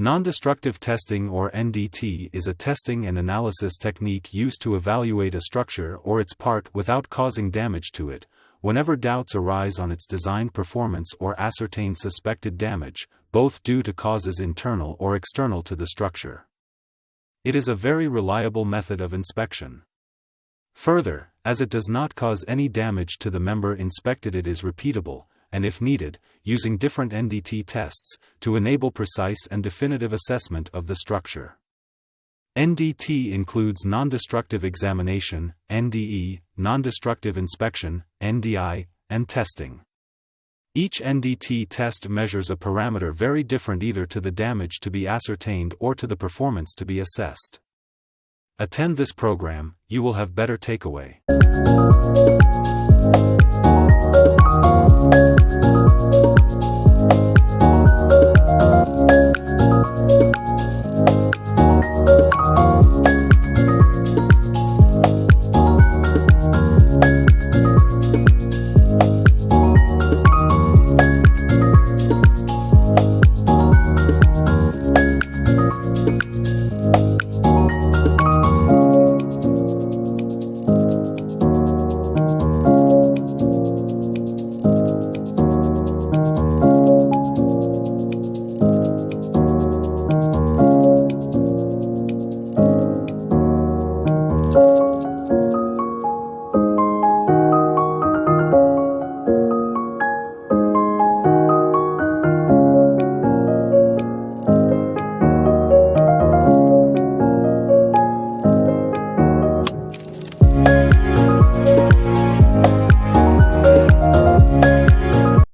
Non-destructive testing or NDT is a testing and analysis technique used to evaluate a structure or its part without causing damage to it, whenever doubts arise on its design performance or ascertain suspected damage, both due to causes internal or external to the structure. It is a very reliable method of inspection. Further, as it does not cause any damage to the member inspected, it is repeatable, and if needed, using different NDT tests, to enable precise and definitive assessment of the structure. NDT includes non-destructive examination, NDE, non-destructive inspection, NDI, and testing. Each NDT test measures a parameter very different either to the damage to be ascertained or to the performance to be assessed. Attend this program, you will have better takeaway.